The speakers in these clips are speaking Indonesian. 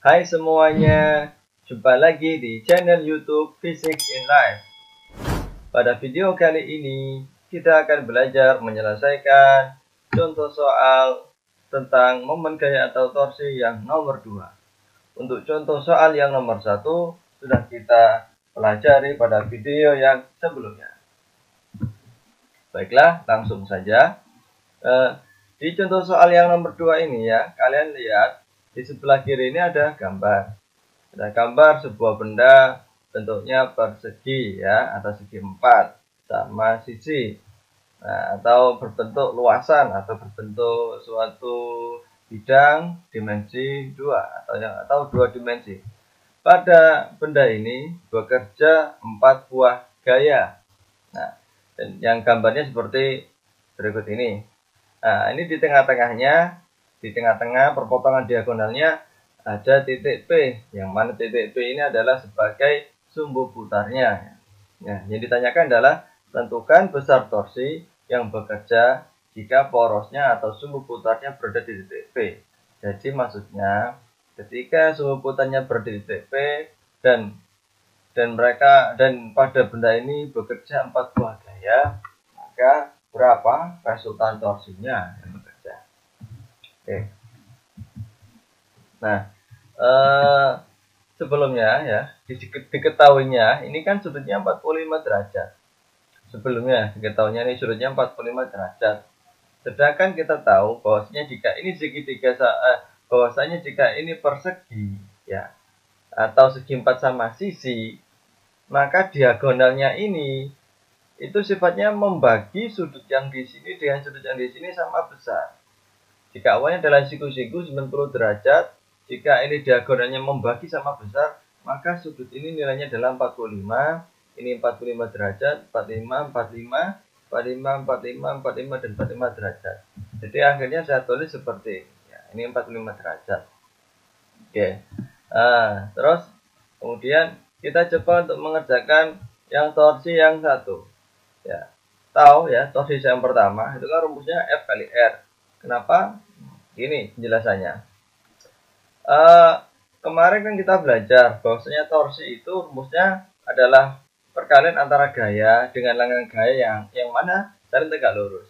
Hai semuanya, jumpa lagi di channel YouTube Physics in Life. Pada video kali ini, kita akan belajar menyelesaikan contoh soal tentang momen gaya atau torsi yang nomor 2. Untuk contoh soal yang nomor 1, sudah kita pelajari pada video yang sebelumnya. Baiklah, langsung saja. Di contoh soal yang nomor 2 ini ya, kalian lihat di sebelah kiri ini ada gambar. Ada gambar sebuah benda bentuknya persegi ya, atau segi 4 sama sisi. Nah, atau berbentuk luasan atau berbentuk suatu bidang dimensi 2 atau 2 dimensi. Pada benda ini bekerja 4 buah gaya. Nah, dan yang gambarnya seperti berikut ini. Nah, ini di tengah-tengah perpotongan diagonalnya ada titik P, yang mana titik P ini adalah sebagai sumbu putarnya. Nah, yang ditanyakan adalah tentukan besar torsi yang bekerja jika porosnya atau sumbu putarnya berada di titik P. Jadi maksudnya ketika sumbu putarnya berada di titik P dan pada benda ini bekerja 4 buah gaya, maka berapa resultan torsinya yang bekerja. Oke. Nah, sebelumnya ya diketahuinya ini kan sudutnya 45 derajat. Sebelumnya diketahuinya ini sudutnya 45 derajat. Sedangkan kita tahu bahwasanya jika ini segitiga bahwasanya jika ini persegi ya atau segi 4 sama sisi, maka diagonalnya ini itu sifatnya membagi sudut yang di sini dengan sudut yang di sini sama besar. Jika awalnya adalah siku-siku 90 derajat, jika ini diagonalnya membagi sama besar, maka sudut ini nilainya adalah 45. Ini 45 derajat, 45, 45, 45, 45, 45, dan 45 derajat. Jadi akhirnya saya tulis seperti ini. Ya, ini 45 derajat. Oke. Nah, terus kemudian kita coba untuk mengerjakan yang torsi yang satu. Ya, tahu ya, torsi yang pertama itu kan rumusnya F kali R. Kenapa? Ini penjelasannya. Kemarin kan kita belajar bahwasanya torsi itu rumusnya adalah perkalian antara gaya dengan lengan gaya yang mana saling tegak lurus.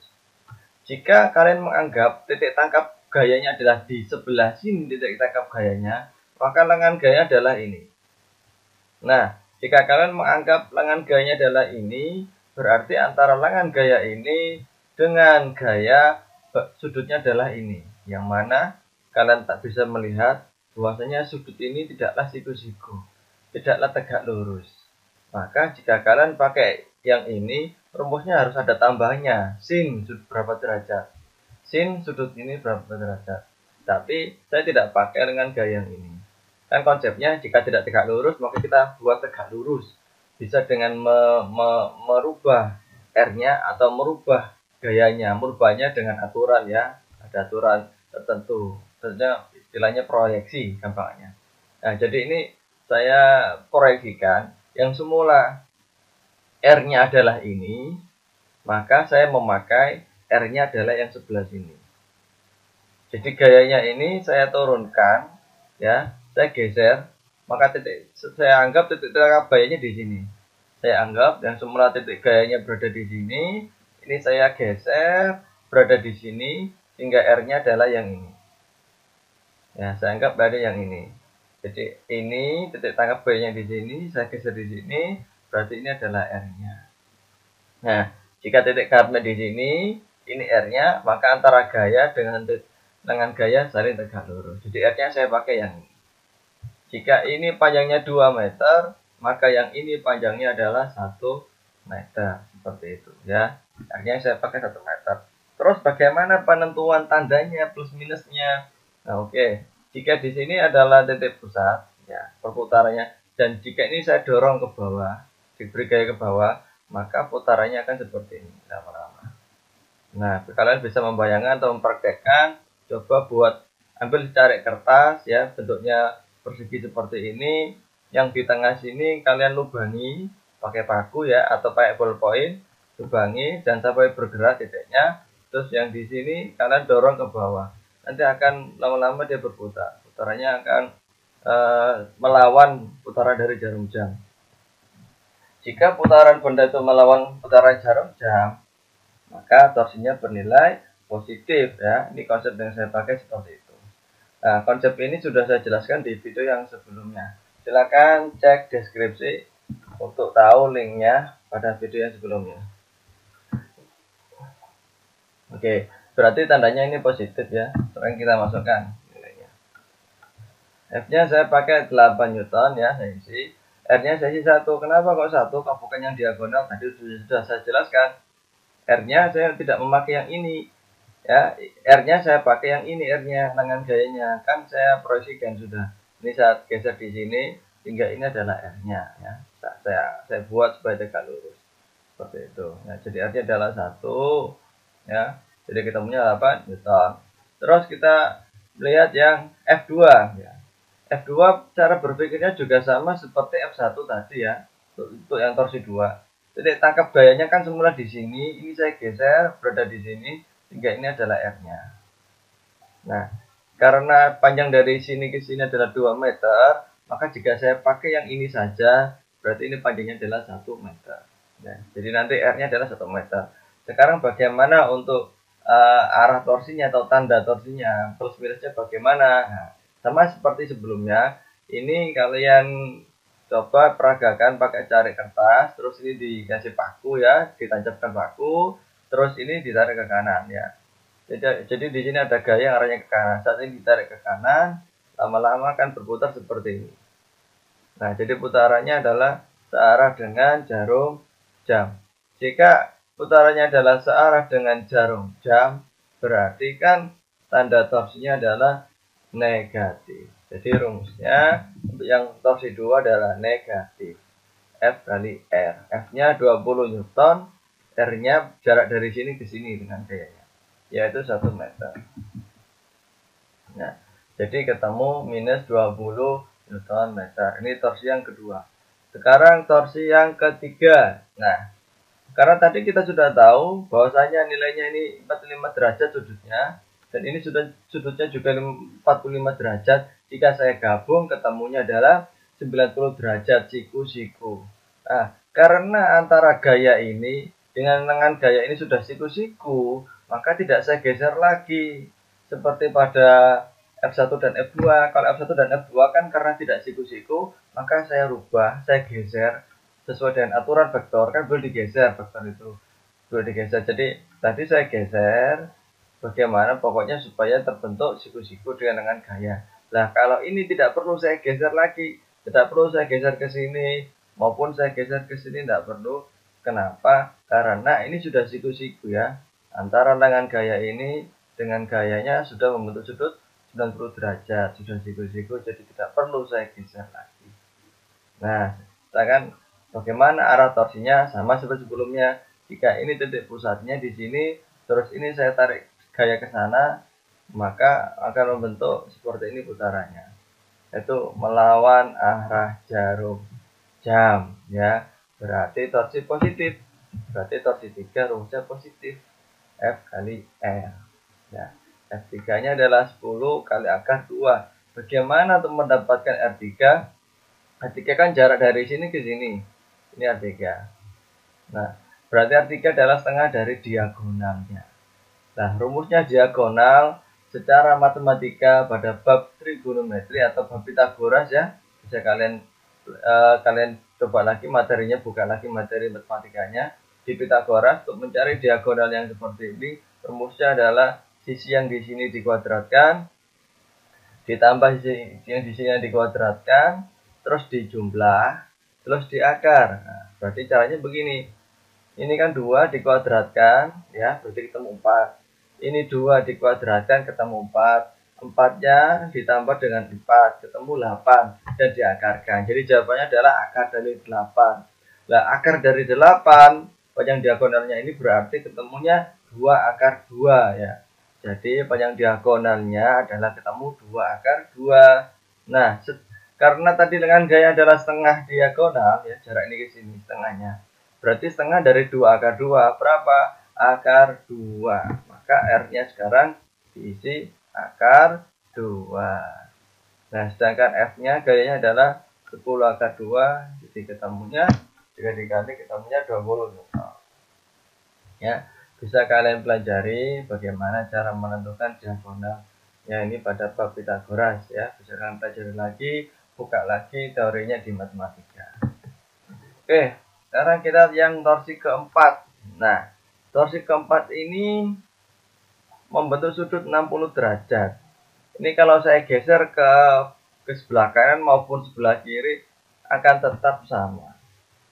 Jika kalian menganggap titik tangkap gayanya adalah di sebelah sini titik tangkap gayanya, maka lengan gaya adalah ini. Nah, jika kalian menganggap lengan gayanya adalah ini, berarti antara lengan gaya ini dengan gaya sudutnya adalah ini. Yang mana kalian tak bisa melihat bahwasanya sudut ini tidaklah siku-siku, tidaklah tegak lurus. Maka jika kalian pakai yang ini, rumusnya harus ada tambahnya. Sin sudut berapa derajat. Sin sudut ini berapa derajat. Tapi saya tidak pakai lengan gaya yang ini. Kan konsepnya jika tidak tegak lurus, maka kita buat tegak lurus. Bisa dengan merubah R-nya atau merubah gayanya. Merubahnya dengan aturan ya. Ada aturan tertentu. Tentunya istilahnya proyeksi gampangnya. Nah, jadi ini saya proyeksikan yang semula R-nya adalah ini, maka saya memakai R-nya adalah yang sebelah sini. Jadi gayanya ini saya turunkan ya. Saya geser, maka saya anggap titik tangkap gayanya di sini. Saya anggap yang semula titik gayanya berada di sini, ini saya geser berada di sini, sehingga R-nya adalah yang ini. Ya, saya anggap berada yang ini. Jadi ini titik tangkap gayanya di sini, saya geser di sini, berarti ini adalah R-nya. Nah, jika titik tangkapnya di sini, ini R-nya, maka antara gaya dengan gaya saling tegak lurus. Jadi R-nya saya pakai yang ini. Jika ini panjangnya 2 meter, maka yang ini panjangnya adalah 1 meter. Seperti itu ya. Akhirnya saya pakai 1 meter. Terus bagaimana penentuan tandanya plus minusnya? Nah, oke. Jika di sini adalah titik pusat, ya, perputarannya. Dan jika ini saya dorong ke bawah, diberi gaya ke bawah, maka putarannya akan seperti ini. Lama-lama. Nah, kalian bisa membayangkan atau mempraktekkan. Coba ambil cari kertas ya, bentuknya persegi seperti ini, yang di tengah sini kalian lubangi pakai paku ya atau pakai ballpoint, lubangi dan sampai bergerak titiknya. Terus yang di sini kalian dorong ke bawah, nanti akan lama-lama dia berputar, putarannya akan melawan putaran dari jarum jam. Jika putaran benda itu melawan putaran jarum jam, maka torsinya bernilai positif ya. Ini konsep yang saya pakai seperti itu. Nah, konsep ini sudah saya jelaskan di video yang sebelumnya. Silakan cek deskripsi untuk tahu linknya pada video yang sebelumnya. Oke, berarti tandanya ini positif ya. Sekarang kita masukkan nilainya. F-nya saya pakai 8 Newton ya, saya isi. R-nya saya isi 1. Kenapa kok 1? Kok bukan yang diagonal? Tadi sudah saya jelaskan. R-nya saya tidak memakai yang ini. Ya, R-nya saya pakai yang ini, R-nya lengan gayanya. Kan saya proyeksikan sudah. Ini saat geser di sini, hingga ini adalah R-nya ya. Saya buat supaya tegak lurus. Seperti itu. Ya, jadi R-nya adalah 1 ya. Jadi ketemunya 8 Newton. Terus kita melihat yang F2 ya. F2 cara berpikirnya juga sama seperti F1 tadi ya, untuk yang torsi 2. Jadi tangkap gayanya kan semula di sini, ini saya geser berada di sini, sehingga ini adalah R-nya. Nah, karena panjang dari sini ke sini adalah 2 meter, maka jika saya pakai yang ini saja, berarti ini panjangnya adalah 1 meter. Nah, jadi nanti R-nya adalah 1 meter. Sekarang bagaimana untuk arah torsinya atau tanda torsinya, plus minusnya bagaimana? Nah, sama seperti sebelumnya, ini kalian coba peragakan pakai cari kertas, terus ini dikasih paku ya, ditancapkan paku, terus ini ditarik ke kanan ya. Jadi di sini ada gaya yang arahnya ke kanan. Saat ini ditarik ke kanan, lama-lama akan berputar seperti ini. Nah, jadi putarannya adalah searah dengan jarum jam. Jika putarannya adalah searah dengan jarum jam, berarti kan tanda torsinya adalah negatif. Jadi rumusnya untuk yang torsi 2 adalah negatif. F kali R. F-nya 20 Newton, R-nya jarak dari sini ke sini dengan gayanya, yaitu 1 meter. Nah, jadi ketemu minus 20 Newton meter. Ini torsi yang kedua. Sekarang torsi yang ketiga. Nah, karena tadi kita sudah tahu bahwasanya nilainya ini 45 derajat sudutnya, dan ini sudutnya juga 45 derajat. Jika saya gabung, ketemunya adalah 90 derajat siku-siku. Nah, karena antara gaya ini dengan lengan gaya ini sudah siku-siku, maka tidak saya geser lagi. Seperti pada F1 dan F2. Kalau F1 dan F2 kan karena tidak siku-siku, maka saya rubah, saya geser sesuai dengan aturan vektor. Kan boleh digeser vektor itu. Boleh digeser. Jadi tadi saya geser bagaimana pokoknya supaya terbentuk siku-siku dengan gaya. Nah, kalau ini tidak perlu saya geser lagi, tidak perlu saya geser ke sini maupun saya geser ke sini, tidak perlu. Kenapa? Karena ini sudah siku-siku ya. Antara lengan gaya ini dengan gayanya sudah membentuk sudut 90 derajat, sudah siku-siku, jadi tidak perlu saya geser lagi. Nah, sedangkan bagaimana arah torsinya sama seperti sebelumnya. Jika ini titik pusatnya di sini, terus ini saya tarik gaya ke sana, maka akan membentuk seperti ini putarannya. Itu melawan arah jarum jam ya. Berarti torsi positif. Berarti torsi 3 rumusnya positif. F kali R. Ya. F3-nya adalah 10 kali akar 2. Bagaimana untuk mendapatkan R3? R3 kan jarak dari sini ke sini. Ini R3. Nah, berarti R3 adalah setengah dari diagonalnya. Nah, rumusnya diagonal secara matematika pada bab trigonometri atau bab Pitagoras ya. Bisa kalian coba lagi materinya, buka lagi materi matematikanya di Pitagoras untuk mencari diagonal yang seperti ini. Rumusnya adalah sisi yang di sini dikuadratkan ditambah sisi yang di sini dikuadratkan, terus dijumlah, terus diakar. Nah, berarti caranya begini. Ini kan 2 dikuadratkan ya, berarti ketemu 4. Ini 2 dikuadratkan ketemu 4. 4-nya ditambah dengan 4 ketemu 8 dan diakarkan. Jadi jawabannya adalah akar dari 8. Nah, akar dari 8 panjang diagonalnya ini berarti ketemunya 2 akar 2 ya. Jadi panjang diagonalnya adalah ketemu 2 akar 2. Nah, karena tadi dengan gaya adalah setengah diagonal ya, jarak ini ke sini setengahnya. Berarti setengah dari 2 akar 2 berapa? Akar 2. Maka R-nya sekarang diisi akar 2. Nah, sedangkan F-nya gayanya adalah 10 akar 2, jadi ketemunya jika dikali ketemunya 20 Newton. Ya, bisa kalian pelajari bagaimana cara menentukan diagonal. Ya, ini pada bab Pitagoras ya. Bisa kalian pelajari lagi, buka lagi teorinya di matematika. Oke, sekarang kita yang torsi keempat. Nah, torsi keempat ini membentuk sudut 60 derajat. Ini kalau saya geser ke sebelah kanan maupun sebelah kiri akan tetap sama.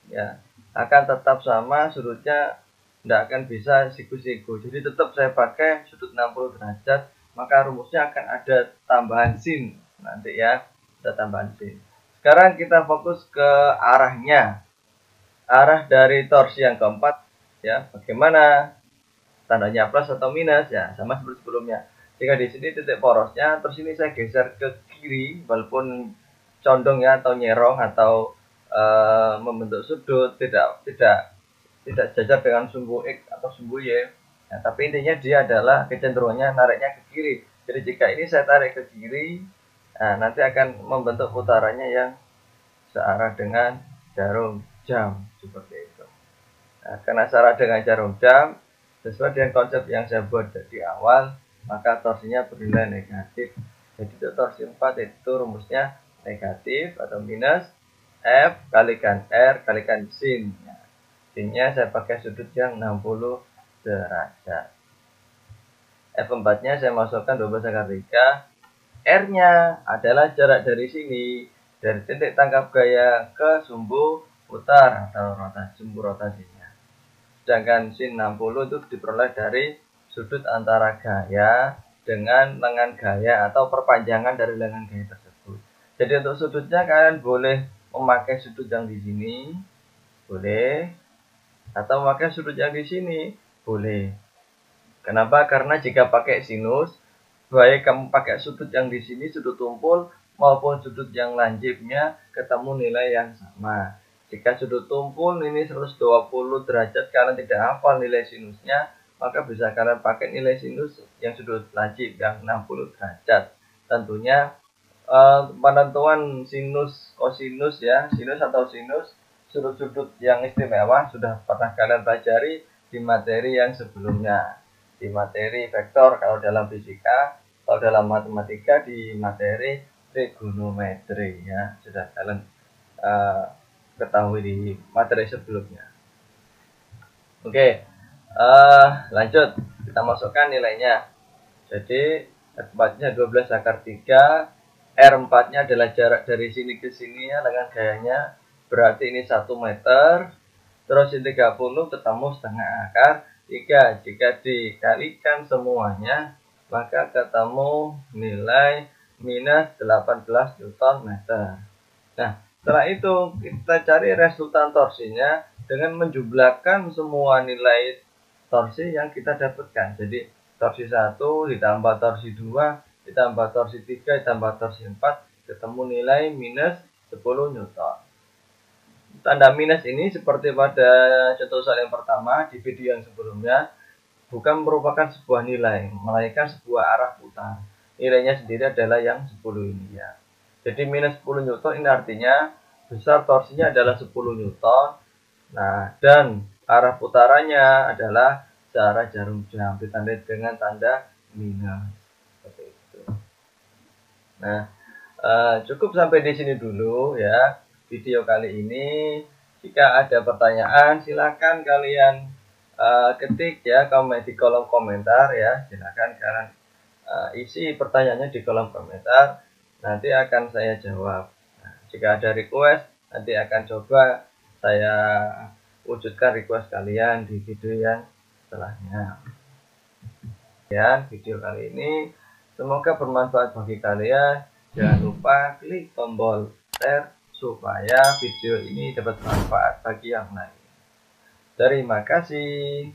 Ya, akan tetap sama sudutnya, tidak akan bisa siku-siku. Jadi tetap saya pakai sudut 60 derajat, maka rumusnya akan ada tambahan sin nanti ya, ada tambahan sin. Sekarang kita fokus ke arahnya. Arah dari torsi yang keempat ya, bagaimana? Tandanya plus atau minus ya, sama seperti sebelumnya. Jika di sini titik porosnya, terus ini saya geser ke kiri, walaupun condong ya atau nyerong atau membentuk sudut, tidak sejajar dengan sumbu X atau sumbu Y. Nah, tapi intinya dia adalah kecenderungannya nariknya ke kiri. Jadi jika ini saya tarik ke kiri, nah, nanti akan membentuk putarannya yang searah dengan jarum jam seperti itu. Nah, karena searah dengan jarum jam, sesuai dengan konsep yang saya buat di awal, maka torsinya bernilai negatif. Jadi untuk torsi 4 itu rumusnya negatif atau minus F kalikan R kalikan sin. Sinnya saya pakai sudut yang 60 derajat. F4-nya saya masukkan 12 akar 3. R-nya adalah jarak dari sini, dari titik tangkap gaya ke sumbu putar atau sumbu rotasinya. Sedangkan sin 60 itu diperoleh dari sudut antara gaya dengan lengan gaya atau perpanjangan dari lengan gaya tersebut. Jadi untuk sudutnya kalian boleh memakai sudut yang di sini, boleh, atau memakai sudut yang di sini, boleh. Kenapa? Karena jika pakai sinus, baik kamu pakai sudut yang di sini, sudut tumpul, maupun sudut yang lancipnya, ketemu nilai yang sama. Jika sudut tumpul ini 120 derajat, kalian tidak hafal nilai sinusnya, maka bisa kalian pakai nilai sinus yang sudut lancip yang 60 derajat. Tentunya penentuan sinus, kosinus ya, sinus atau sinus, sudut-sudut yang istimewa sudah pernah kalian pelajari di materi yang sebelumnya. Di materi vektor kalau dalam fisika, kalau dalam matematika di materi trigonometri ya, sudah kalian ketahui di materi sebelumnya. Oke, lanjut kita masukkan nilainya. Jadi R4-nya 12 akar 3, R4-nya adalah jarak dari sini ke sini ya dengan gayanya, berarti ini 1 meter. Terus ini 30 ketemu setengah akar 3. Jika dikalikan semuanya, maka ketemu nilai minus 18 Newton meter. Nah, setelah itu kita cari resultan torsinya dengan menjumlahkan semua nilai torsi yang kita dapatkan. Jadi torsi 1 ditambah torsi 2 ditambah torsi 3 ditambah torsi 4 ketemu nilai minus 10 Newton. Tanda minus ini seperti pada contoh soal yang pertama di video yang sebelumnya, bukan merupakan sebuah nilai, melainkan sebuah arah putar. Nilainya sendiri adalah yang 10 ini ya. Jadi minus 10 Newton ini artinya besar torsinya adalah 10 Newton. Nah, dan arah putarannya adalah searah jarum jam, ditandai dengan tanda minus. Seperti itu. Nah, cukup sampai di sini dulu ya video kali ini. Jika ada pertanyaan silakan kalian ketik ya di kolom komentar ya. Silakan kalian isi pertanyaannya di kolom komentar, nanti akan saya jawab. Nah, jika ada request nanti akan coba saya wujudkan request kalian di video yang setelahnya. Ya, video kali ini semoga bermanfaat bagi kalian. Jangan lupa klik tombol share supaya video ini dapat bermanfaat bagi yang lain. Terima kasih.